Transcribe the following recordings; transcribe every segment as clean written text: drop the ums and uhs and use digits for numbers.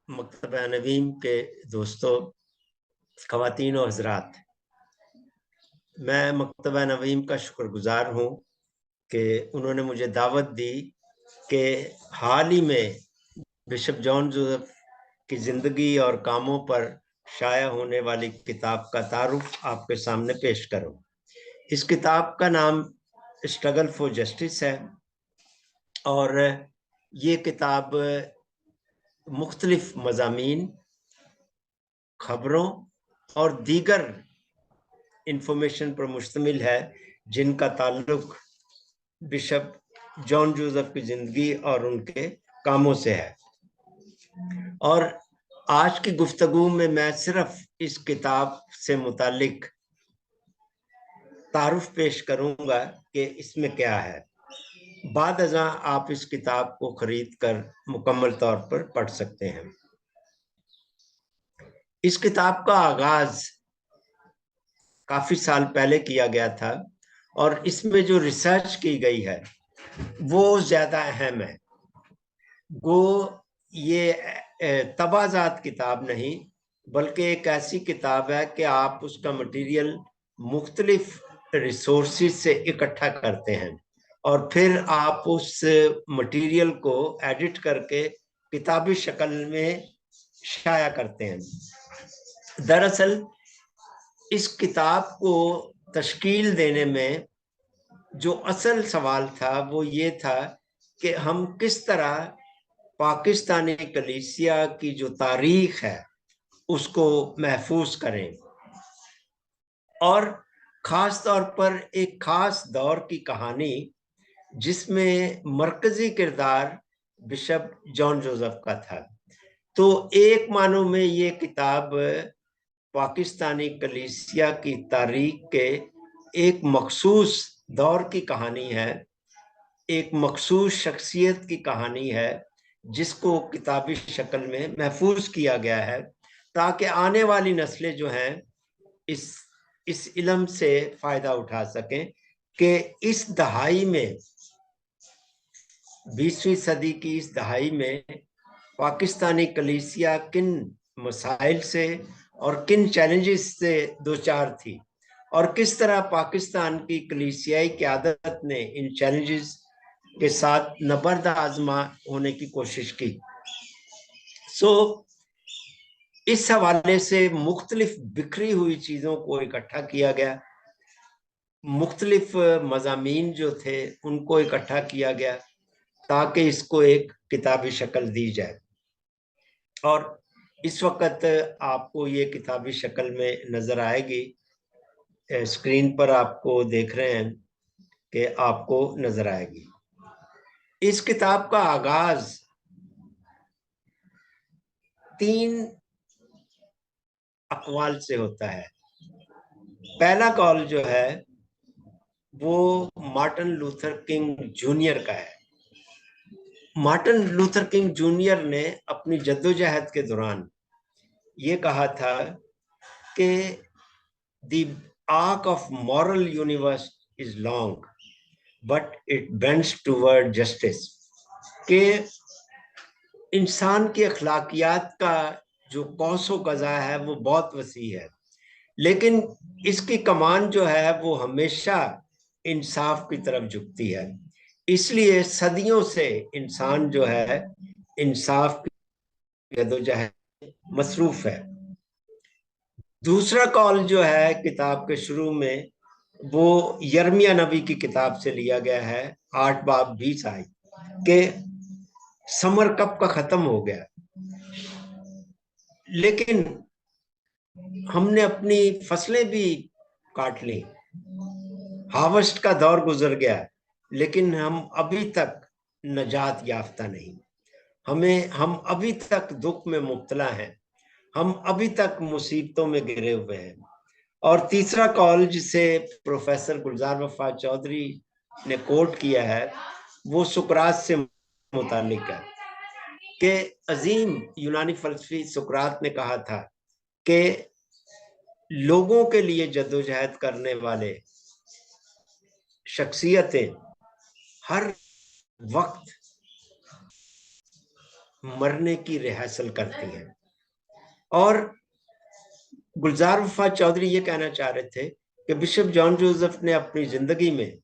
मकतबा नवीम के दोस्तों, ख़वातीन और हज़रात, मैं मकतबा नवीम का शुक्रगुजार हूँ कि उन्होंने मुझे दावत दी कि हाल ही में बिशप जॉन जोसेफ की ज़िंदगी और कामों पर शाया होने वाली किताब का तारुफ आपके सामने पेश करूँ। इस किताब का नाम स्ट्रगल फॉर जस्टिस है और ये किताब मुख्तलिफ मज़ामीन, खबरों और दीगर इंफॉर्मेशन पर मुश्तमिल है जिनका ताल्लुक बिशप जॉन जोसेफ की जिंदगी और उनके कामों से है। और आज की गुफ्तगू में मैं सिर्फ इस किताब से मुतालिक तारुफ पेश करूंगा कि इसमें क्या है। बाद अज़ां आप इस किताब को खरीद कर मुकम्मल तौर पर पढ़ सकते हैं। इस किताब का आगाज काफी साल पहले किया गया था और इसमें जो रिसर्च की गई है वो ज्यादा अहम है। वो ये तबाजात किताब नहीं बल्कि एक ऐसी किताब है कि आप उसका मटेरियल मुख्तलिफ रिसोर्सेज से इकट्ठा करते हैं और फिर आप उस मटेरियल को एडिट करके किताबी शक्ल में शाया करते हैं। दरअसल इस किताब को तश्कील देने में जो असल सवाल था वो ये था कि हम किस तरह पाकिस्तानी कलीसिया की जो तारीख है उसको महफूज करें और ख़ास तौर पर एक ख़ास दौर की कहानी जिसमें मरकज़ी किरदार बिशप जॉन जोसेफ का था। तो एक मानों में ये किताब पाकिस्तानी कलीसिया की तारीख के एक मखसूस दौर की कहानी है, एक मखसूस शख्सियत की कहानी है जिसको किताबी शक्ल में महफूज किया गया है ताकि आने वाली नस्लें जो हैं इस इल्म से फायदा उठा सकें कि इस दहाई में, 20वीं सदी की इस दहाई में पाकिस्तानी कलीसिया किन मसाइल से और किन चैलेंजेस से दो चार थी और किस तरह पाकिस्तान की कलीसियाई क़यादत ने इन चैलेंजेस के साथ नबर्द आजमा होने की कोशिश की। इस हवाले से मुख्तलिफ बिखरी हुई चीज़ों को इकट्ठा किया गया, मुख्तलिफ मज़ामीन जो थे उनको इकट्ठा किया गया ताकि इसको एक किताबी शक्ल दी जाए। और इस वक्त आपको ये किताबी शक्ल में नज़र आएगी, स्क्रीन पर आपको देख रहे हैं कि आपको नज़र आएगी। इस किताब का आगाज 3 अक़वाल से होता है। पहला कॉल जो है वो मार्टिन लूथर किंग जूनियर का है। मार्टिन लूथर किंग जूनियर ने अपनी जद्दोजहद के दौरान ये कहा था कि the arc of moral universe is long but it bends toward justice, कि इंसान की अखलाकियात का जो कौसो कज़ा है वो बहुत वसी है, लेकिन इसकी कमान जो है वो हमेशा इंसाफ की तरफ झुकती है। इसलिए सदियों से इंसान जो है इंसाफ की जदोजहद मसरूफ है। दूसरा कॉल जो है किताब के शुरू में वो यर्मिया नबी की किताब से लिया गया है, 8 बाब 20 आयत, के समर कब का खत्म हो गया लेकिन हमने अपनी फसलें भी काट ली, हार्वेस्ट का दौर गुजर गया, लेकिन हम अभी तक नजात याफ्ता नहीं। हम अभी तक दुख में मुब्तला हैं, हम अभी तक मुसीबतों में घिरे हुए हैं। और तीसरा कॉल जिसे प्रोफेसर गुलजार वफा चौधरी ने कोट किया है वो सुकरात से मुतालिक है कि अजीम यूनानी फलसफी सुकरात ने कहा था कि लोगों के लिए जद्दोजहद करने वाले शख्सियतें हर वक्त मरने की रिहर्सल करती हैं। और गुलजार वफा चौधरी ये कहना चाह रहे थे कि बिशप जॉन जोसेफ ने अपनी जिंदगी में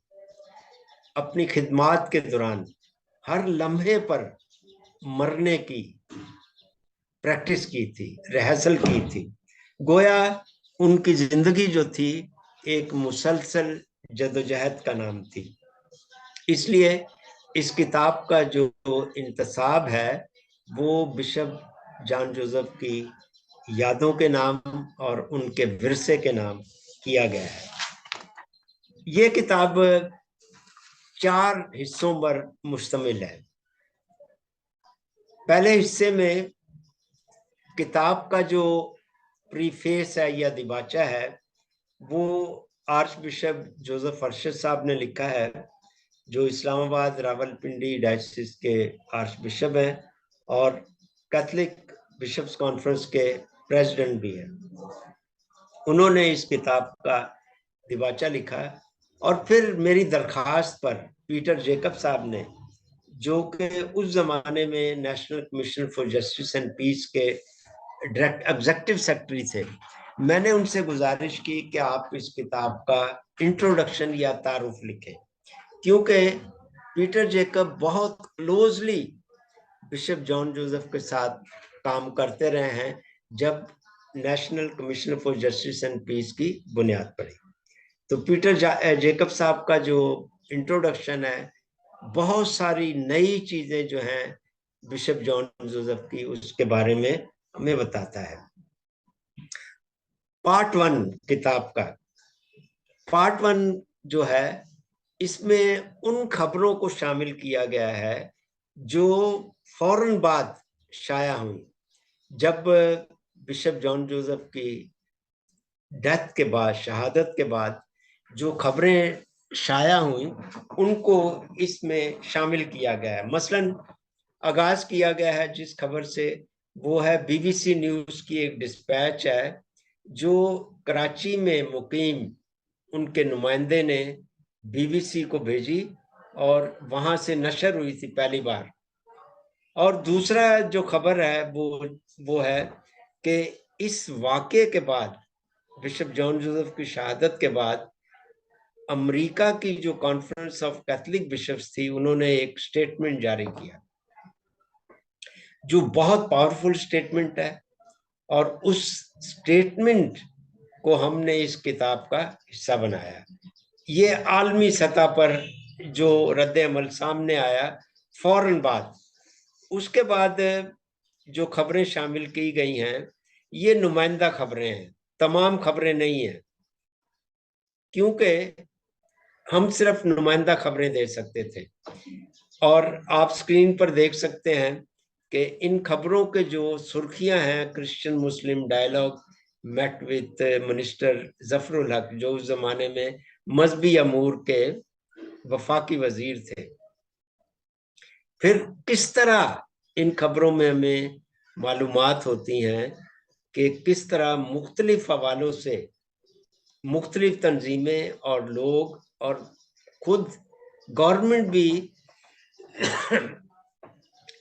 अपनी खिदमात के दौरान हर लम्हे पर मरने की प्रैक्टिस की थी, रिहर्सल की थी। गोया उनकी जिंदगी जो थी एक मुसलसल जदोजहद का नाम थी। इसलिए इस किताब का जो इंतसाब है वो बिशप जॉन जोसेफ की यादों के नाम और उनके विरसे के नाम किया गया है। ये किताब 4 हिस्सों पर मुश्तमिल है। पहले हिस्से में किताब का जो प्रीफेस है या दिबाचा है वो आर्च बिशप जोसेफ अरशद साहब ने लिखा है, जो इस्लामाबाद रावलपिंडी डायसिस के आर्च बिशप हैं और कैथलिक बिशप्स कॉन्फ्रेंस के प्रेसिडेंट भी हैं। उन्होंने इस किताब का दिबाचा लिखा और फिर मेरी दरखास्त पर पीटर जेकब साहब ने, जो कि उस जमाने में National Commission for Justice and Peace के डायरेक्ट एग्जीक्यूटिव सेक्रेटरी थे, मैंने उनसे गुजारिश की कि आप इस किताब का इंट्रोडक्शन या तारुफ लिखें, क्योंकि पीटर जेकब बहुत क्लोजली बिशप जॉन जोसेफ के साथ काम करते रहे हैं जब National Commission for Justice and Peace की बुनियाद पड़ी। तो पीटर जेकब साहब का जो इंट्रोडक्शन है बहुत सारी नई चीजें जो हैं बिशप जॉन जोसेफ की उसके बारे में हमें बताता है। पार्ट 1 किताब का पार्ट 1 जो है इसमें उन खबरों को शामिल किया गया है जो फौरन बाद शाया हुई। जब बिशप जॉन जोसेफ की डेथ के बाद, शहादत के बाद जो खबरें शाया हुई उनको इसमें शामिल किया गया है। मसलन आगाज किया गया है जिस खबर से, वो है बीबीसी न्यूज की एक डिस्पैच है जो कराची में मुकीम उनके नुमाइंदे ने बीबीसी को भेजी और वहां से नशर हुई थी पहली बार। और दूसरा जो खबर है वो है कि इस वाक़े के बाद, बिशप जॉन जोसेफ की शहादत के बाद, अमेरिका की जो कॉन्फ्रेंस ऑफ कैथलिक बिशप्स थी उन्होंने एक स्टेटमेंट जारी किया जो बहुत पावरफुल स्टेटमेंट है, और उस स्टेटमेंट को हमने इस किताब का हिस्सा बनाया। ये आलमी सतह पर जो रद्द अमल सामने आया फौरन बाद, उसके बाद जो खबरें शामिल की गई हैं ये नुमाइंदा खबरें हैं, तमाम खबरें नहीं हैं, क्योंकि हम सिर्फ नुमाइंदा खबरें दे सकते थे। और आप स्क्रीन पर देख सकते हैं कि इन खबरों के जो सुर्खियां हैं, Christian Muslim dialogue met with minister Zafarul Haq, जो उस जमाने में मजहबी अमूर के वफाकी वजीर थे। फिर किस तरह इन खबरों में हमें मालूमात होती हैं कि किस तरह मुख्तलिफ हवालों से मुख्तलिफ तंजीमें और लोग और खुद गवर्नमेंट भी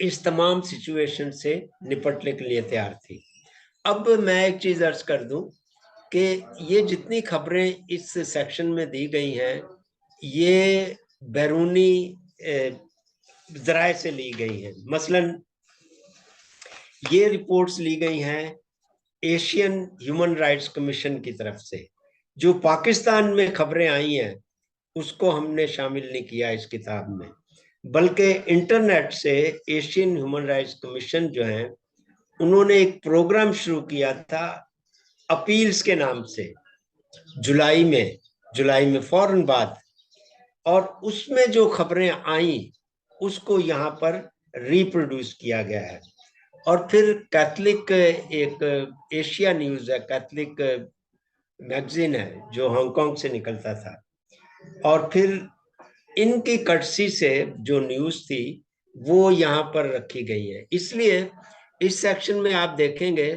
इस तमाम सिचुएशन से निपटने के लिए तैयार थी। अब मैं एक चीज अर्ज कर दूं कि ये जितनी खबरें इस सेक्शन में दी गई हैं ये बैरूनी जराए से ली गई हैं। मसलन ये रिपोर्ट्स ली गई हैं एशियन ह्यूमन राइट्स कमीशन की तरफ से। जो पाकिस्तान में खबरें आई हैं उसको हमने शामिल नहीं किया इस किताब में, बल्कि इंटरनेट से एशियन ह्यूमन राइट्स कमीशन जो है उन्होंने एक प्रोग्राम शुरू किया था अपील्स के नाम से, जुलाई में फौरन बाद, और उसमें जो खबरें आई उसको यहाँ पर रिप्रोड्यूस किया गया है। और फिर कैथलिक एक एशिया न्यूज है, कैथलिक मैगजीन है जो हांगकांग से निकलता था, और फिर इनकी कर्टसी से जो न्यूज थी वो यहाँ पर रखी गई है। इसलिए इस सेक्शन में आप देखेंगे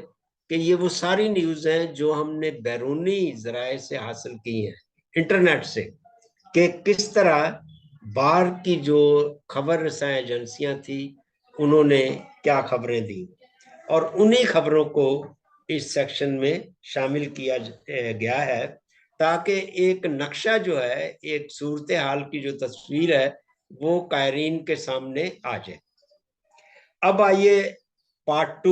कि ये वो सारी न्यूज हैं जो हमने बैरूनी जराए से हासिल की हैं, इंटरनेट से, कि किस तरह बाहर की जो खबर रसां एजेंसियां थी उन्होंने क्या खबरें दी, और उन्हीं खबरों को इस सेक्शन में शामिल किया गया है, ताकि एक नक्शा जो है, एक सूरत हाल की जो तस्वीर है, वो कायरीन के सामने आ जाए। अब आइए पार्ट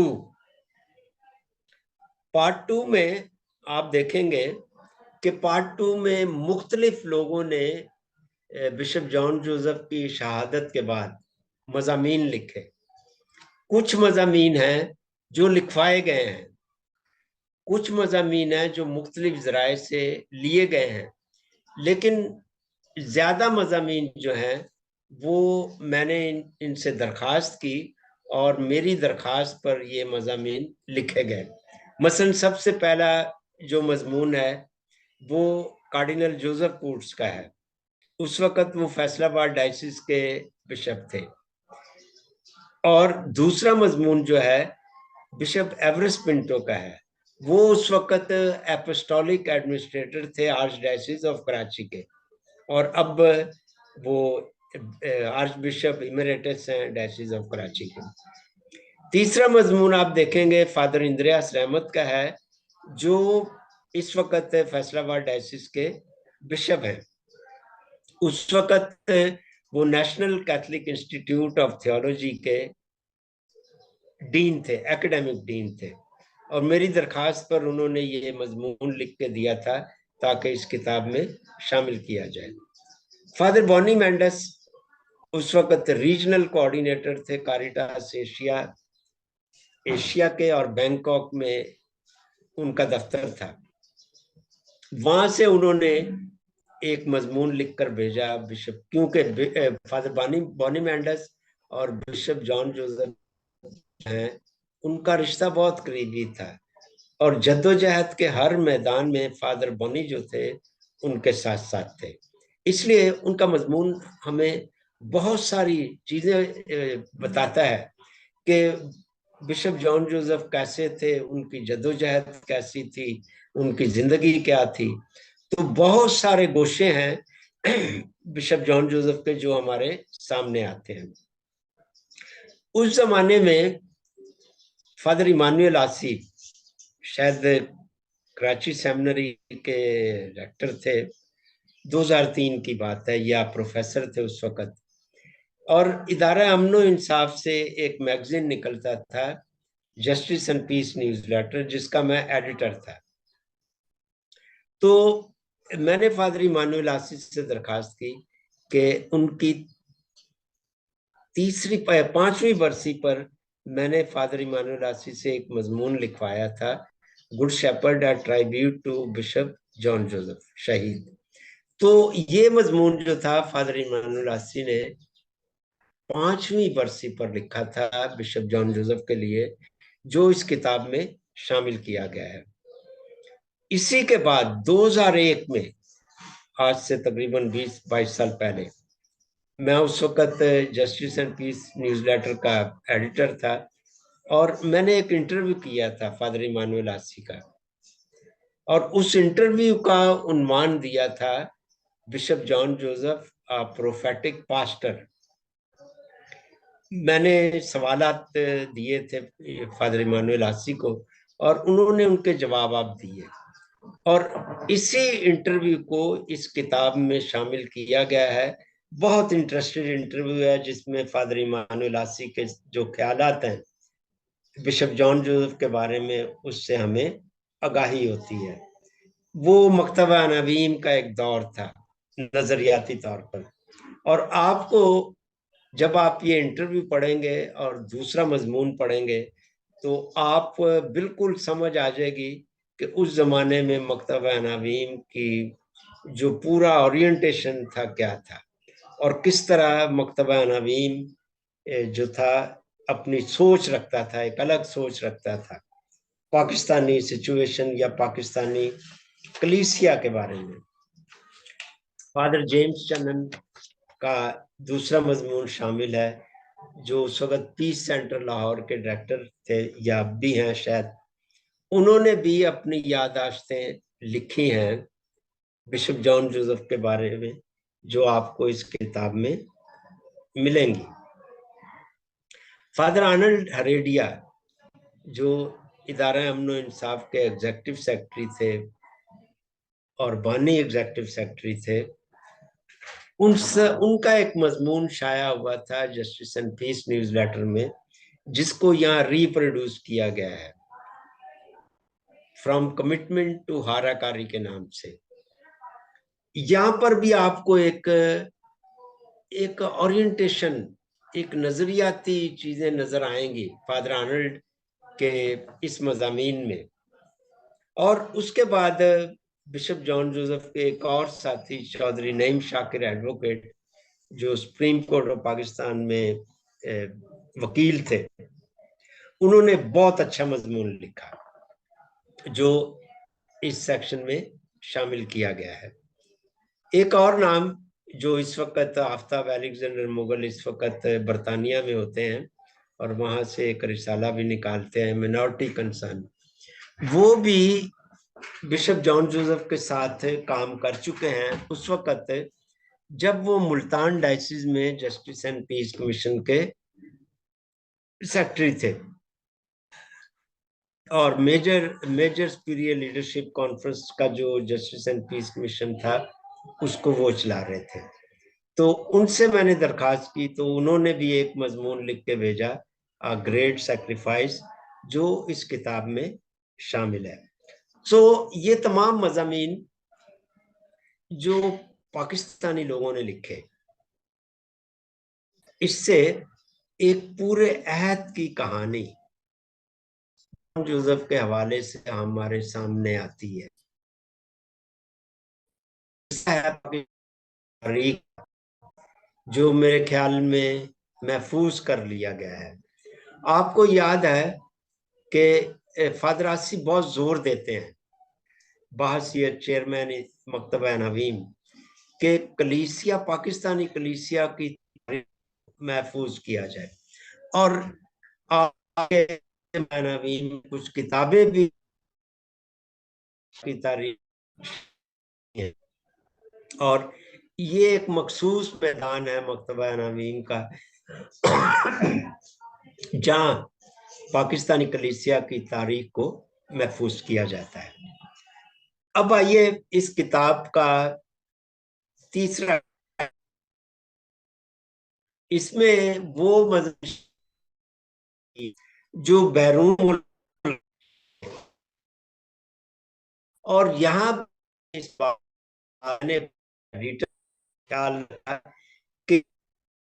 2 में आप देखेंगे कि पार्ट 2 में मुख्तलिफ लोगों ने बिशप जॉन जोसेफ की शहादत के बाद मज़ामीन लिखे। कुछ मज़ामीन हैं जो लिखवाए गए हैं, कुछ मज़ामीन हैं जो मुख्तलिफ ज़राए से लिए गए हैं, लेकिन ज़्यादा मज़ामीन जो हैं वो मैंने इनसे दरख्वास्त की और मेरी दरख्वास्त पर ये मज़ामीन लिखे गए। मसलन सबसे पहला जो मजमून है वो कार्डिनल जोसेफ कूट्स का है। उस वक़्त वो फैसलाबाद डायसिस के बिशप थे। और दूसरा मजमून जो है बिशप एवरेस्ट पिंटो का है। वो उस वक़्त एपोस्टोलिक एडमिनिस्ट्रेटर थे आर्च डायसिस ऑफ कराची के, और अब वो आर्च बिशप इमेरिटस हैं डायसिस ऑफ कराची के। तीसरा मजमून आप देखेंगे फादर इंद्रियास रहमत का है, जो इस वक़्त फैसलाबाद डायसिस के बिशप हैं। उस वक़्त वो national Catholic institute of theology के डीन थे, एकेडमिक डीन थे, और मेरी दरखास्त पर उन्होंने ये मजमून लिख के दिया था ताकि इस किताब में शामिल किया जाए। फादर बॉनी मेंडस उस वक़्त रीजनल कोऑर्डिनेटर थे कारिटास एशिया के, और बैंकॉक में उनका दफ्तर था। वहां से उन्होंने एक मजमून लिखकर भेजा बिशप, क्योंकि फादर बॉनी मेंडस और बिशप जॉन जोसेफ हैं, उनका रिश्ता बहुत करीबी था, और जद्दोजहद के हर मैदान में फादर बॉनी जो थे उनके साथ साथ थे। इसलिए उनका मजमून हमें बहुत सारी चीजें बताता है कि बिशप जॉन जोसेफ कैसे थे, उनकी जद्दोजहद कैसी थी, उनकी जिंदगी क्या थी। तो बहुत सारे गोशे हैं बिशप जॉन जोसेफ के जो हमारे सामने आते हैं। उस जमाने में फादर इमानुएल आसिफ शायद कराची सेमिनरी के रेक्टर थे, 2003 की बात है, या प्रोफेसर थे उस वक़्त। और इदारा अमनो इंसाफ से एक मैगजीन निकलता था, Justice and Peace newsletter, जिसका मैं एडिटर था। तो मैंने फादर इमानुएल आसिफ से दरखास्त की कि उनकी 5वीं बरसी पर मैंने फादर इमानुएल आसिफ से एक मजमून लिखवाया था, Good Shepherd a tribute to bishop John Joseph शहीद। तो ये मजमून जो था फादर इमानुएल आसिफ ने 5वीं बरसी पर लिखा था बिशप जॉन जोसेफ के लिए, जो इस किताब में शामिल किया गया है। इसी के बाद 2001 में, आज से तकरीबन 20-22 साल पहले, मैं उस वक्त जस्टिस एंड पीस न्यूज़लेटर का एडिटर था, और मैंने एक इंटरव्यू किया था फादर इमानुएल आसी का, और उस इंटरव्यू का उन्वान दिया था बिशप जॉन जोसेफ अ प्रोफेटिक पास्टर। मैंने सवालात दिए थे फादर इमानुएल आसी को, और उन्होंने उनके जवाब आप दिए, और इसी इंटरव्यू को इस किताब में शामिल किया गया है। बहुत इंटरेस्टेड इंटरव्यू है, जिसमें फादर इमानुएल आसी के जो ख्यालात हैं बिशप जॉन जोसेफ के बारे में, उससे हमें आगाही होती है। वो मकतबा नवीम का एक दौर था नजरियाती तौर पर, और आपको जब आप ये इंटरव्यू पढ़ेंगे और दूसरा मजमून पढ़ेंगे तो आप बिल्कुल समझ आ जाएगी कि उस जमाने में मकतबा नवीम की जो पूरा ओरिएंटेशन था क्या था, और किस तरह मकतबा नवीम जो था अपनी सोच रखता था, एक अलग सोच रखता था पाकिस्तानी सिचुएशन या पाकिस्तानी कलीसिया के बारे में। फादर जेम्स चंदन का दूसरा मजमून शामिल है, जो उस वक्त पीस सेंटर लाहौर के डायरेक्टर थे, या अब भी हैं शायद। उन्होंने भी अपनी याददाश्तें लिखी हैं बिशप जॉन जोसेफ के बारे में, जो आपको इस किताब में मिलेंगी। फादर आर्नल्ड हरेडिया जो इदारा अमनो इंसाफ के एग्जीक्यूटिव सेक्रेटरी थे और बानी एग्जीक्यूटिव सेक्रेटरी थे, उनका एक मजमून शाया हुआ था Justice and Peace newsletter में, जिसको यहाँ रिप्रोड्यूस किया गया है, फ्रॉम कमिटमेंट टू हाराकारी के नाम से। यहाँ पर भी आपको एक ओरिएंटेशन, एक नजरियाती चीजें नजर आएंगी फादर आर्नल्ड के इस मजामीन में। और उसके बाद बिशप जॉन जोसेफ के एक और साथी चौधरी नईम शाकिर एडवोकेट, जो सुप्रीम कोर्ट ऑफ पाकिस्तान में वकील थे, उन्होंने बहुत अच्छा मजमून लिखा जो इस सेक्शन में शामिल किया गया है। एक और नाम जो इस वक्त आफ्ताब अलेक्जेंडर मुगल इस वक्त बरतानिया में होते हैं और वहां से एक रिसाला भी निकालते हैं, मिनॉरिटी कंसर्न, वो भी बिशप जॉन जोसेफ के साथ काम कर चुके हैं उस वक्त जब वो मुल्तान डायसिस में जस्टिस एंड पीस कमीशन के सेक्रेटरी थे और मेजर सुपीरियर लीडरशिप कॉन्फ्रेंस का जो जस्टिस एंड पीस कमीशन था उसको वो चला रहे थे। तो उनसे मैंने दरखास्त की तो उन्होंने भी एक मजमून लिख के भेजा, अ ग्रेट सेक्रीफाइस, जो इस किताब में शामिल है। सो ये तमाम मजामीन जो पाकिस्तानी लोगों ने लिखे, इससे एक पूरे अहद की कहानी जोसेफ के हवाले से हमारे सामने आती है। जो मेरे ख्याल में महफूज कर लिया गया है। आपको याद है कि फादर आसी बहुत जोर देते हैं, बाहसियत चेयरमैन मकतबा नवीम, के कलीसिया, पाकिस्तानी कलीसिया की महफूज किया जाए। और आगे नवीम कुछ किताबें भी की तारीख है और ये एक मखसूस मैदान है मकतबा नवीम का जहां पाकिस्तानी कलीसिया की तारीख को महफूज किया जाता है। अब आइए इस किताब का तीसरा, इसमें वो मजहब जो बैरून और यहाँ इस बात ने ख्याल रखा कि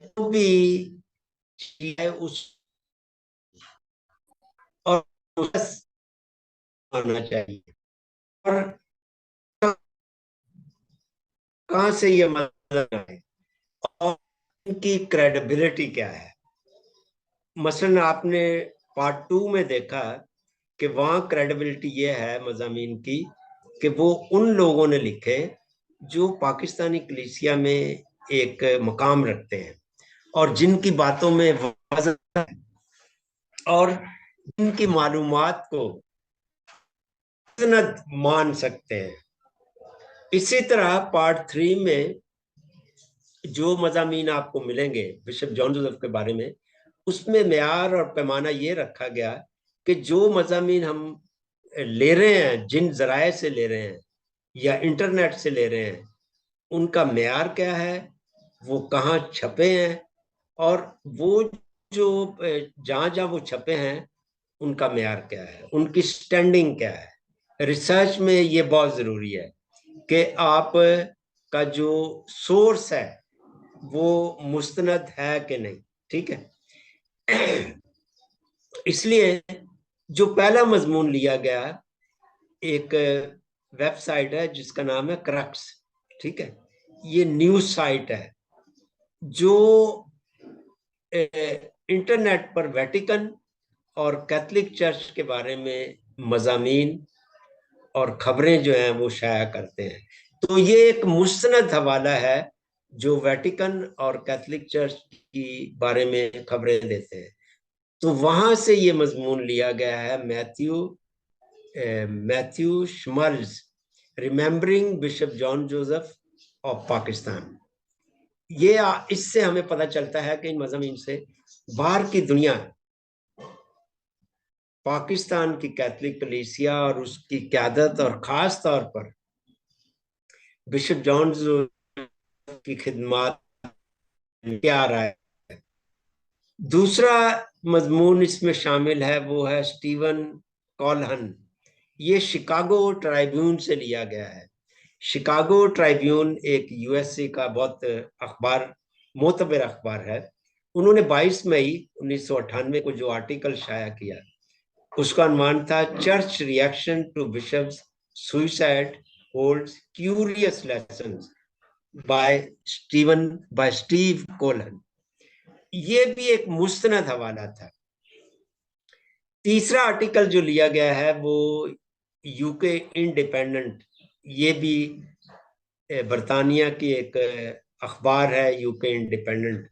जो भी है उस और आना चाहिए और कहाँ से ये मतलब है और इनकी क्रेडिबिलिटी क्या है। मसलन आपने पार्ट 2 में देखा कि वहां क्रेडिबिलिटी ये है मजामीन की कि वो उन लोगों ने लिखे जो पाकिस्तानी कलीसिया में एक मकाम रखते हैं और जिनकी बातों में वजन है और जिनकी मालूमात को सनद मान सकते हैं। इसी तरह पार्ट 3 में जो मजामीन आपको मिलेंगे बिशप जॉन जोसेफ के बारे में, उसमें मेयार और पैमाना ये रखा गया कि जो मजामीन हम ले रहे हैं, जिन जराए से ले रहे हैं या इंटरनेट से ले रहे हैं, उनका मेयार क्या है, वो कहाँ छपे हैं और वो जो जहाँ जहाँ वो छपे हैं उनका मेयार क्या है, उनकी स्टैंडिंग क्या है। रिसर्च में ये बहुत जरूरी है कि आप का जो सोर्स है वो मुस्तनद है कि नहीं, ठीक है। इसलिए जो पहला मजमून लिया गया एक वेबसाइट है जिसका नाम है क्रक्स, ठीक है, ये न्यूज साइट है जो इंटरनेट पर वेटिकन और कैथलिक चर्च के बारे में मजामीन और खबरें जो हैं वो शाया करते हैं। तो ये एक मुस्तनद हवाला है जो वेटिकन और कैथलिक चर्च की बारे में खबरें देते हैं। तो वहां से ये मजमून लिया गया है, Matthew Schmalz, remembering bishop John Joseph of Pakistan. ये इससे हमें पता चलता है कि इन मजमून से बाहर की दुनिया, पाकिस्तान की कैथोलिक कलीसिया और उसकी क़यादत और खास तौर पर बिशप जॉन की खिदमत क्या आ रहा है। दूसरा मजमून इसमें शामिल है, वो है स्टीवन कॉलहन। ये शिकागो ट्राइब्यून से लिया गया है। शिकागो ट्राइब्यून एक यूएसए का बहुत अखबार, मोतबर अखबार है। उन्होंने 22 मई 1998 को जो आर्टिकल शाया किया, उसका अनुमान था church reaction to bishop's suicide holds curious lessons by Steve Colan. ये भी एक मुस्तनद हवाला था। तीसरा आर्टिकल जो लिया गया है वो यूके इंडिपेंडेंट, ये भी बरतानिया की एक अखबार है यूके इंडिपेंडेंट,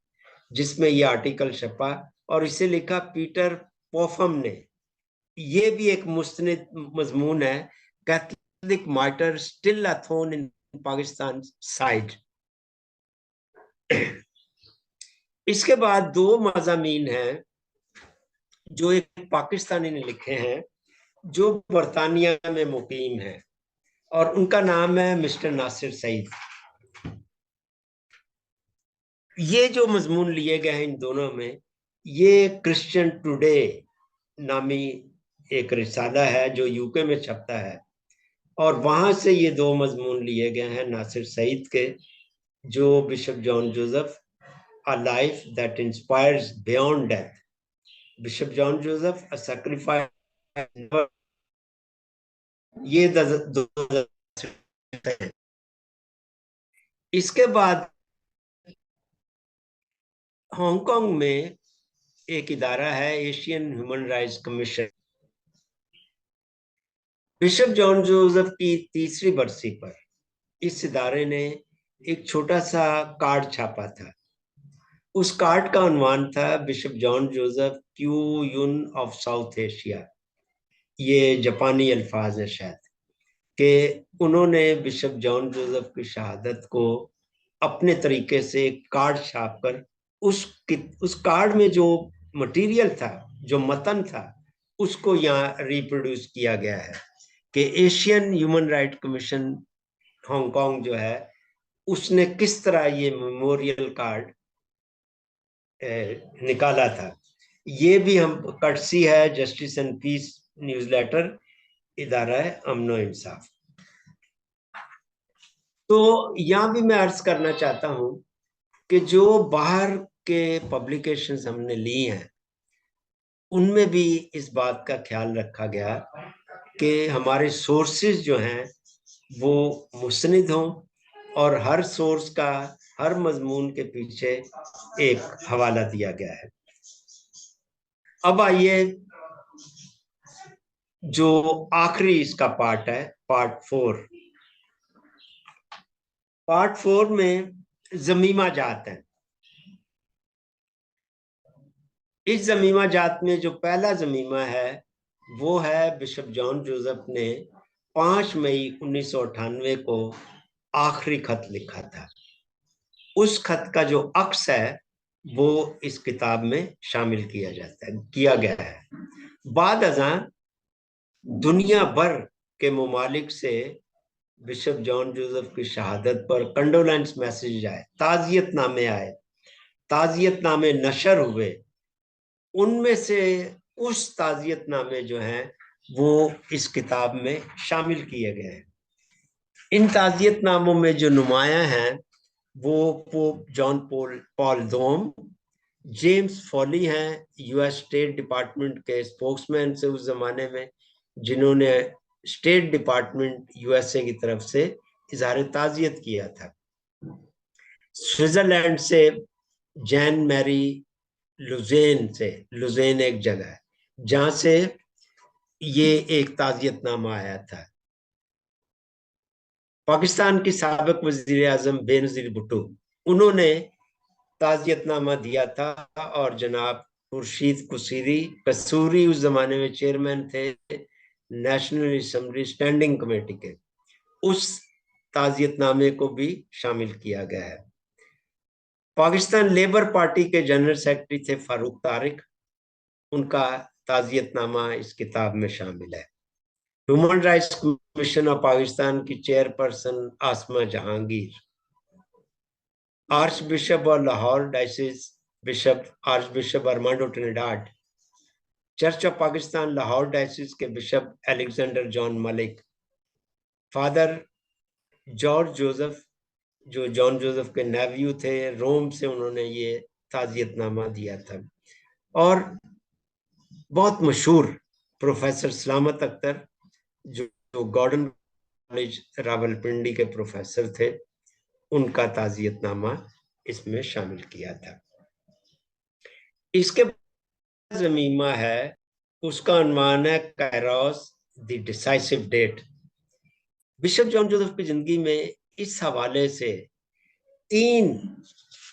जिसमें ये आर्टिकल छपा और इसे लिखा पीटर पोफम ने। ये भी एक मुस्तनद मजमून है, Catholic martyr still a thorn in Pakistan side. इसके बाद दो मज़ामीन हैं जो एक पाकिस्तानी ने लिखे हैं, जो बरतानिया में मुकीम है, और उनका नाम है मिस्टर नासिर सईद। ये जो मजमून लिए गए हैं इन दोनों में, ये क्रिश्चियन टुडे नामी एक रिसाला है जो यूके में छपता है, और वहां से ये दो मजमून लिए गए हैं नासिर सईद के, जो bishop John Joseph, a life that inspires beyond death, bishop John Joseph a sacrifice, ये दो। इसके बाद हांगकांग में एक इदारा है, Asian human rights commission. Bishop John जोसेफ की तीसरी बरसी पर इस इदारे ने एक छोटा सा कार्ड छापा था। उस कार्ड का उन्वान था बिशप जॉन जोसेफ क्यू यून ऑफ साउथ एशिया। ये जापानी अल्फाज है शायद, कि उन्होंने बिशप जॉन जोसेफ की शहादत को अपने तरीके से कार्ड छापकर उस कार्ड में जो मटेरियल था, जो मतन था, उसको यहाँ रिप्रोड्यूस किया गया है कि Asian human right commission Hong Kong जो है, उसने किस तरह ये मेमोरियल कार्ड निकाला था। ये भी हम कर्टसी है जस्टिस एंड पीस न्यूज़लेटर, इदारा है अमनो इंसाफ। तो यहाँ भी मैं अर्ज करना चाहता हूँ कि जो बाहर के पब्लिकेशंस हमने ली हैं, उनमें भी इस बात का ख्याल रखा गया कि हमारे सोर्सेज जो हैं वो मुस्निद हों, और हर सोर्स का, हर मजमून के पीछे एक हवाला दिया गया है। अब आइए जो आखिरी इसका पार्ट है, पार्ट 4। पार्ट 4 में जमीमा जात है। इस जमीमा जात में जो पहला जमीमा है वो है बिशप जॉन जोसेफ ने 5 मई 1998 को आखिरी खत लिखा था। उस खत का जो अक्स है वो इस किताब में शामिल किया गया है। बाद अज़ां दुनिया भर के ममालिक से बिशप जॉन जोसेफ की शहादत पर कंडोलेंस मैसेज आए, ताजियत नामे नशर हुए। उनमें से कुछ ताजियतनामे जो हैं वो इस किताब में शामिल किए गए हैं। इन ताजियतनामों में जो नुमाया हैं वो पोप जॉन पॉल दोम, जेम्स फॉली हैं, यूएस स्टेट डिपार्टमेंट के स्पोक्समैन से उस जमाने में, जिन्होंने स्टेट डिपार्टमेंट यूएसए की तरफ से इजहार ताजियत किया था। स्विट्जरलैंड से जैन मैरी लुजेन एक जगह है जहां से ये एक ताजियतनामा आया था। पाकिस्तान की साबिक वजीर आजम बेनजीर भुट्टो, उन्होंने ताजियतनामा दिया था, और जनाब खुर्शीद कसूरी उस जमाने में चेयरमैन थे नेशनल असेंबली स्टैंडिंग कमेटी के, उस ताजियतनामे को भी शामिल किया गया है। पाकिस्तान लेबर पार्टी के जनरल सेक्रेटरी थे फारूक तारिक, उनका ताजियतनामा इस किताब में शामिल है। Human rights commission of Pakistan की chairperson Asma Jahangir, archbishop और Lahore diocese bishop archbishop Armando Trinidad, church of Pakistan Lahore diocese के bishop Alexander John Malik, father George Joseph जो जॉन जोसेफ के नेव्यू थे, रोम से उन्होंने ये ताजियतनामा दिया था। और बहुत मशहूर प्रोफेसर सलामत अख्तर जो गॉर्डन कॉलेज रावलपिंडी के प्रोफेसर थे, उनका ताजियतनामा इसमें शामिल किया था। इसके बाद ज़मीमा है, उसका उन्वान है कैरोस द डिसाइसिव डेट। बिशप जॉन जोसेफ की जिंदगी में इस हवाले से 3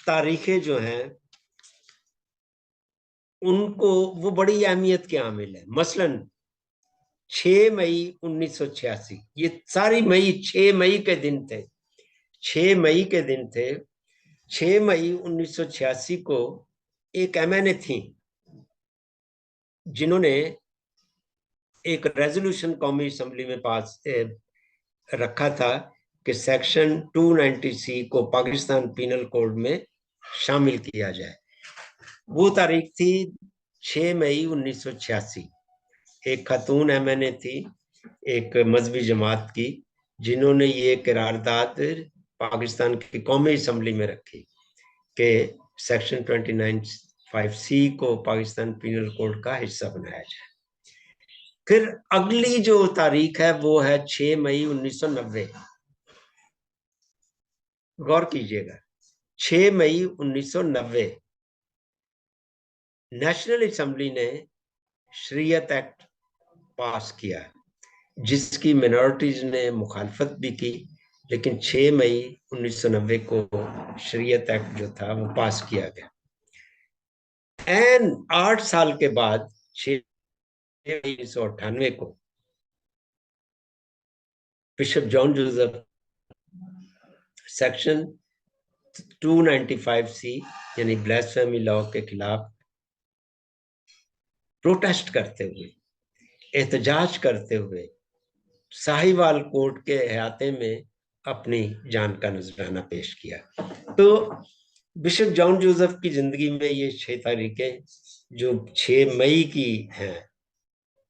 तारीखें जो हैं उनको वो बड़ी अहमियत के हामिल है। मसलन 6 मई 1986, ये सारी मई 6 मई के दिन थे, 6 मई के दिन थे। 6 मई 1986 को एक एमएनए थी जिन्होंने एक रेजोल्यूशन कौमी असेंबली में पास रखा था कि सेक्शन 290C को पाकिस्तान पीनल कोड में शामिल किया जाए। वो तारीख थी 6 मई 1986। एक खातून एमएनए थी, एक मजहबी जमात की, जिन्होंने ये करारदाद पाकिस्तान की कौमी असेंबली में रखी कि सेक्शन 295C को पाकिस्तान पीनल कोड का हिस्सा बनाया जाए। फिर अगली जो तारीख है वो है 6 मई 1990। गौर कीजिएगा, 6 मई 1990 नेशनल असेंबली ने शरीयत एक्ट पास किया, जिसकी मिनॉरिटीज ने मुखालफत भी की, लेकिन 6 मई 1990 को शरीयत एक्ट जो था वो पास किया गया। एन 8 साल के बाद 6 मई 1998 को bishop John Joseph section 295C यानी ब्लास्फेमी लॉ के खिलाफ प्रोटेस्ट करते हुए, एहतजाज करते हुए साहिवाल कोर्ट के अहाते में अपनी जान का नजराना पेश किया। तो बिशप जॉन जोसेफ की जिंदगी में ये 6 तारीखें जो 6 मई की हैं,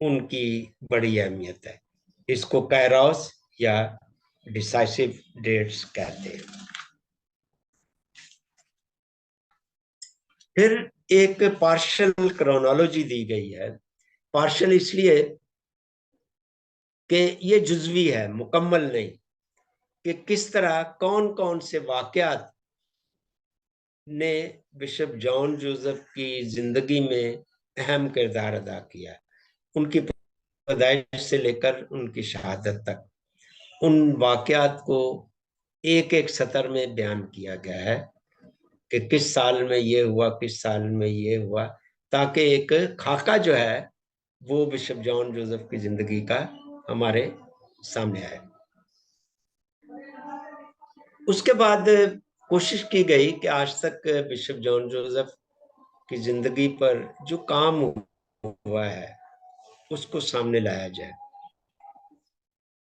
उनकी बड़ी अहमियत है। इसको कैरोस या डिसाइसिव डेट्स कहते हैं। फिर एक पार्शल क्रोनोलॉजी दी गई है। पार्शल इसलिए कि ये जुजवी है, मुकम्मल नहीं, कि किस तरह कौन कौन से वाकयात ने बिशप जॉन जोसेफ की जिंदगी में अहम किरदार अदा किया, उनकी पैदाइश से लेकर उनकी शहादत तक, उन वाकयात को एक एक सतर में बयान किया गया है कि किस साल में ये हुआ, किस साल में ये हुआ, ताकि एक खाका जो है वो बिशप जॉन जोसेफ की जिंदगी का हमारे सामने आए। उसके बाद कोशिश की गई कि आज तक बिशप जॉन जोसेफ की जिंदगी पर जो काम हुआ है उसको सामने लाया जाए।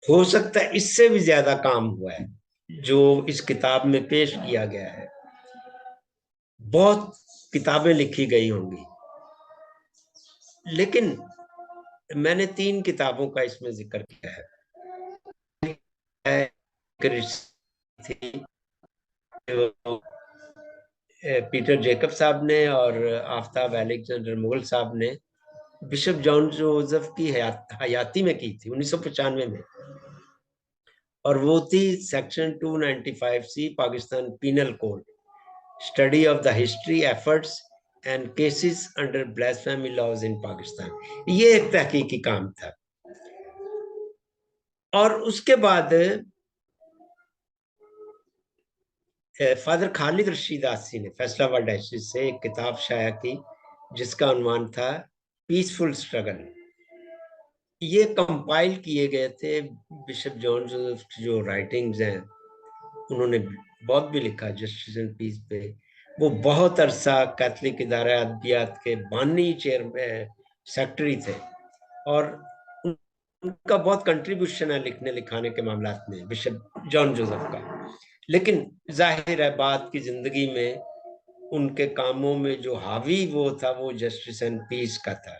हो सकता है इससे भी ज्यादा काम हुआ है जो इस किताब में पेश किया गया है। बहुत किताबें लिखी गई होंगी, लेकिन मैंने 3 किताबों का इसमें जिक्र किया है। थी पीटर जेकब साहब ने और आफ्ताब अलेक्जेंडर मुगल साहब ने बिशप जॉन जोसेफ की हयाती में की थी 1995 में, और वो थी section 295C Pakistan penal code, study of the history, efforts and cases under blasphemy laws in Pakistan. ये एक तहकीकी काम था। और उसके बाद फादर खालिद रशीद आसी ने फैसलाबाद डायसिस से एक किताब शाया की जिसका उन्वान था पीसफुल स्ट्रगल। ये कंपाइल किए गए थे बिशप जॉन जोसेफ जो राइटिंग्स हैं, उन्होंने बहुत भी लिखा जस्टिस एंड पीस पे, वो बहुत अरसा कैथलिक इदारा अदबियात के बानी चेयरमैन सेक्रेटरी थे, और उनका बहुत कंट्रीब्यूशन है लिखने लिखाने के मामलात में, बिशप जॉन जोसेफ का। लेकिन जाहिर है बाद की जिंदगी में उनके कामों में जो हावी वो था वो जस्टिस एंड पीस का था।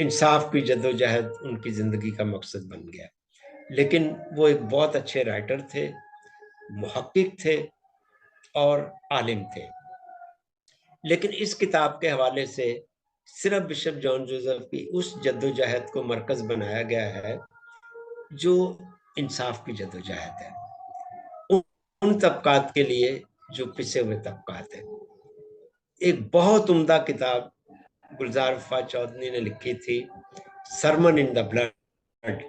इंसाफ की जद्दोजहद उनकी जिंदगी का मकसद बन गया। लेकिन वो एक बहुत अच्छे राइटर थे, मुहक्किक थे और आलिम थे। लेकिन इस किताब के हवाले से सिर्फ बिशप जॉन जोसेफ की उस जद्दोजहद को मरकज बनाया गया है जो इंसाफ की जद्दोजहद है उन तबकात के लिए जो पिसे हुए तबकात हैं। एक बहुत उम्दा किताब गुलजार वफा चौधरी ने लिखी थी, सरमन इन द ब्लड।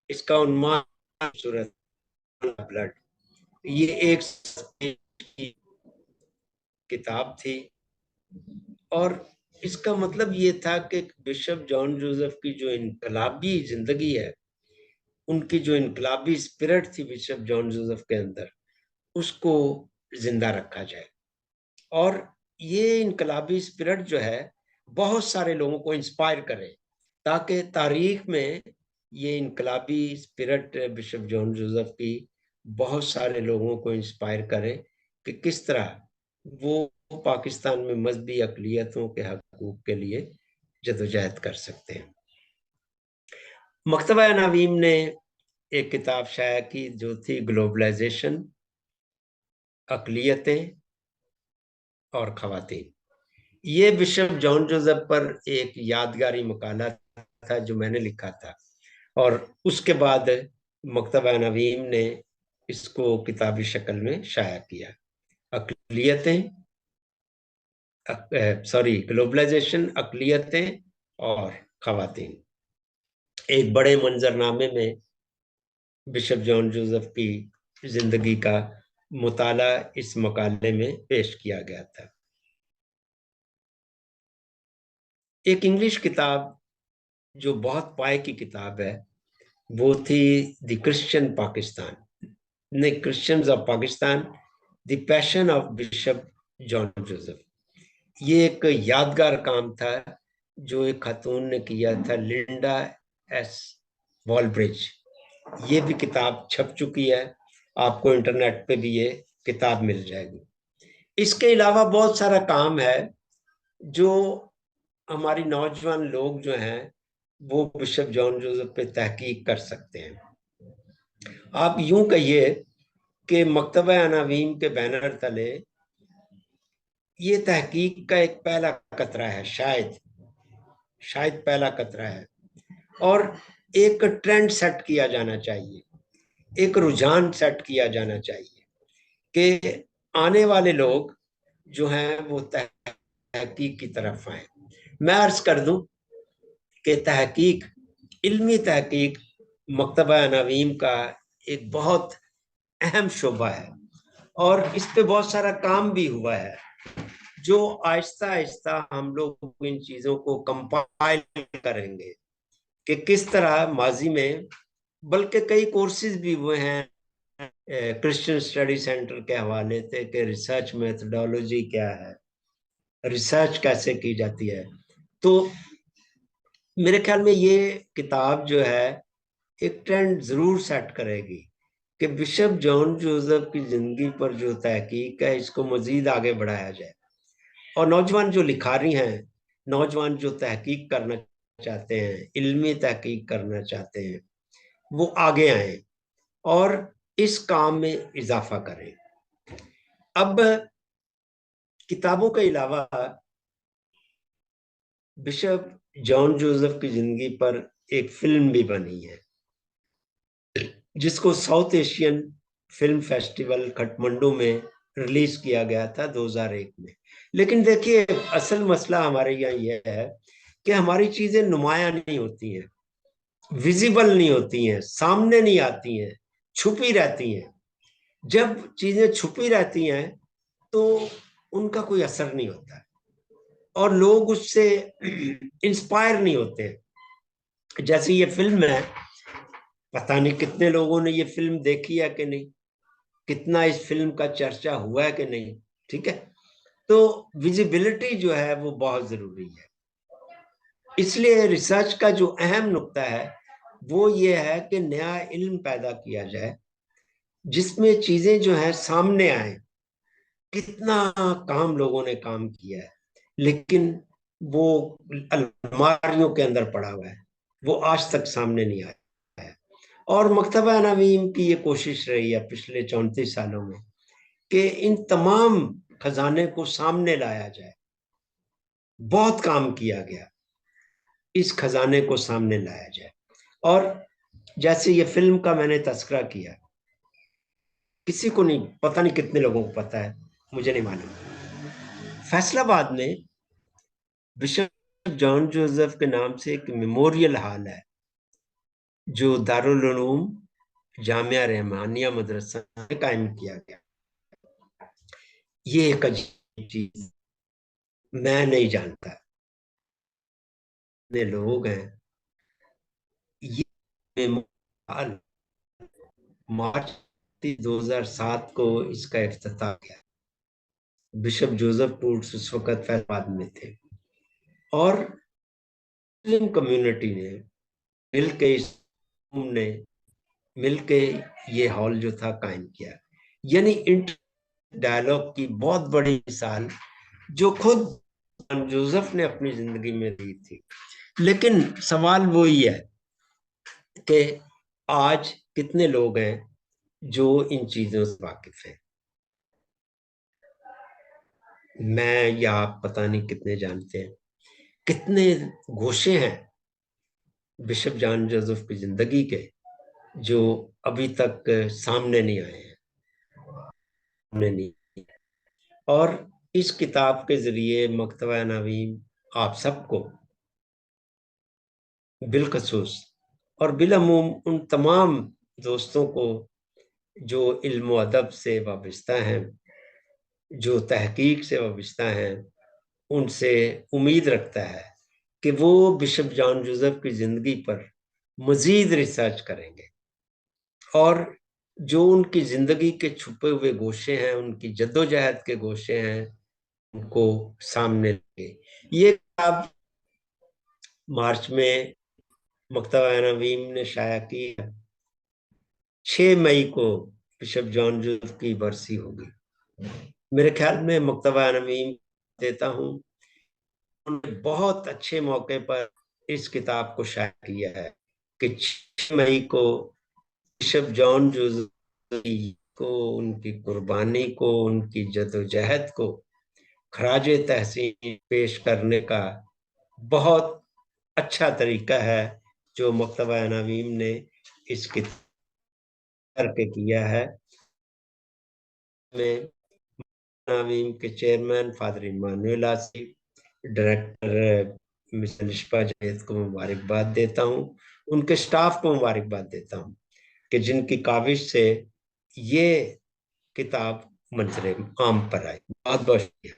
इसका उन्माद सूरत ब्लड, ये एक किताब थी। और इसका मतलब ये था कि बिशप जॉन जोसेफ की जो इनकलाबी जिंदगी है, उनकी जो इनकलाबी स्पिरिट थी बिशप जॉन जोसेफ के अंदर, उसको जिंदा रखा जाए। और ये इनकलाबी स्पिरिट जो है बहुत सारे लोगों को इंस्पायर करे, ताकि तारीख में ये इनकलाबी स्पिरिट बिशप जॉन जोसेफ की बहुत सारे लोगों को इंस्पायर करे कि किस तरह वो पाकिस्तान में मजहबी अकलियतों के हकूक के लिए जदोजहद कर सकते हैं। मकतबा नवीम ने एक किताब शाया की जो थी ग्लोबलाइजेशन, अकलियतें और खवातीन। ये बिशप जॉन जोसेफ पर एक यादगारी मकाला था जो मैंने लिखा था, और उसके बाद मकतबा नवीम ने इसको किताबी शक्ल में शाया किया। अकलियतें, ग्लोबलाइजेशन, अकलियतें और खवातीन, एक बड़े मंजरनामे में बिशप जॉन जोसेफ की जिंदगी का मुताला इस मकाले में पेश किया गया था। एक इंग्लिश किताब जो बहुत पाए की किताब है वो थी द क्रिश्चियन पाकिस्तान, नहीं, Christians of Pakistan, the passion of bishop John Joseph. ये एक यादगार काम था जो एक खातून ने किया था, लिंडा एस वॉलब्रिज। ये भी किताब छप चुकी है, आपको इंटरनेट पे भी ये किताब मिल जाएगी। इसके अलावा बहुत सारा काम है जो हमारी नौजवान लोग जो हैं वो बिशप जॉन जोसेफ पे तहकीक कर सकते हैं। आप यूं कहिए कि मकतबा अनावीन के बैनर तले ये तहकीक का एक पहला कतरा है, शायद शायद पहला कतरा है। और एक ट्रेंड सेट किया जाना चाहिए, एक रुझान सेट किया जाना चाहिए कि आने वाले लोग जो हैं वो तहकीक की तरफ आए। मैं अर्ज कर दूं कि तहकीक, इल्मी तहकीक मकतबा नवीम का एक बहुत अहम शोबा है, और इस पे बहुत सारा काम भी हुआ है जो आहिस्ता आहिस्ता हम लोग इन चीजों को कंपाइल करेंगे कि किस तरह माजी में, बल्कि कई कोर्सेज भी हुए हैं क्रिश्चियन स्टडी सेंटर के हवाले से कि रिसर्च मेथडोलॉजी क्या है, रिसर्च कैसे की जाती है। तो मेरे ख्याल में ये किताब जो है एक ट्रेंड जरूर सेट करेगी कि बिशप जॉन जोसेफ की जिंदगी पर जो तहकीक है इसको मजीद आगे बढ़ाया जाए, और नौजवान जो लिखारी हैं, नौजवान जो तहकीक करना चाहते हैं, इल्मी तहकीक करना चाहते हैं, वो आगे आए और इस काम में इजाफा करें। अब किताबों के अलावा बिशप जॉन जोसेफ की जिंदगी पर एक फिल्म भी बनी है जिसको south Asian film festival Kathmandu में रिलीज किया गया था 2001 में। लेकिन देखिए, असल मसला हमारे यहाँ यह है कि हमारी चीजें नुमायां नहीं होती हैं, विजिबल नहीं होती हैं, सामने नहीं आती हैं, छुपी रहती हैं। जब चीजें छुपी रहती हैं तो उनका कोई असर नहीं होता है और लोग उससे इंस्पायर नहीं होते हैं। जैसे ये फिल्म है, पता नहीं कितने लोगों ने ये फिल्म देखी है कि नहीं, कितना इस फिल्म का चर्चा हुआ है कि नहीं, ठीक है। तो विजिबिलिटी जो है वो बहुत जरूरी है। इसलिए रिसर्च का जो अहम नुक्ता है वो ये है कि नया इल्म पैदा किया जाए जिसमें चीजें जो है सामने आए। कितना काम लोगों ने काम किया है, लेकिन वो अलमारियों के अंदर पड़ा हुआ है, वो आज तक सामने नहीं आया है। और मकतबा नवीम की ये कोशिश रही है पिछले 34 सालों में कि इन तमाम खजाने को सामने लाया जाए। बहुत काम किया गया, इस खजाने को सामने लाया जाए। और जैसे ये फिल्म का मैंने तस्करा किया, किसी को नहीं पता, नहीं कितने लोगों को पता है, मुझे नहीं मालूम। फैसलाबाद में बिशप जॉन जोसेफ के नाम से एक मेमोरियल हॉल है जो दारुल उलूम जामिया रहमानिया मदरसा में कायम किया गया। ये एक अजीब चीज, मैं नहीं जानता, इतने लोग हैं। ये मेमोरियल हॉल मार्च 2007 को इसका इफ्तिताह किया। बिशप जोसेफ टूट्स उस वक्त फैसलाबाद में थे और मुस्लिम कम्युनिटी ने मिलके इस ने मिलके ये हॉल जो था कायम किया। यानी इंटर डायलॉग की बहुत बड़ी मिसाल जो खुद जोसेफ ने अपनी जिंदगी में दी थी। लेकिन सवाल वही है कि आज कितने लोग हैं जो इन चीजों से वाकिफ हैं। मैं या आप पता नहीं कितने जानते हैं, कितने गोशे हैं बिशप जॉन जोसेफ की जिंदगी के जो अभी तक सामने नहीं आए हैं, सामने नहीं। और इस किताब के जरिए मकतबा नवीम आप सबको बिलखसूस और बिलअमूम उन तमाम दोस्तों को जो इल्म अदब से वाबस्ता हैं, जो तहकीक से वाबस्ता हैं, उनसे उम्मीद रखता है कि वो बिशप जॉन जोसेफ की जिंदगी पर मजीद रिसर्च करेंगे और जो उनकी जिंदगी के छुपे हुए गोशे हैं, उनकी जद्दोजहद के गोशे हैं, उनको सामने लेंगे। ये किताब मार्च में मकतबा नवीम ने शाया की है। 6 मई को बिशप जॉन जोसेफ की बरसी होगी। मेरे ख्याल में मकतबा नवीम देता हूँ, उन्होंने बहुत अच्छे मौके पर इस किताब को शाया किया है कि 6 मई को बिशप जॉन जोसेफ को, उनकी कुर्बानी को, उनकी जदोजहद को खराज तहसीन पेश करने का बहुत अच्छा तरीका है जो मकतबा नवीम ने इस किताब करके किया है। में नवीम के chairman father Emmanuel Asif, director miss Nishpa Javed को मुबारकबाद देता हूँ, उनके स्टाफ को मुबारकबाद देता हूँ कि जिनकी काविश से ये किताब मंजर आम पर आई। बहुत बहुत शुक्रिया।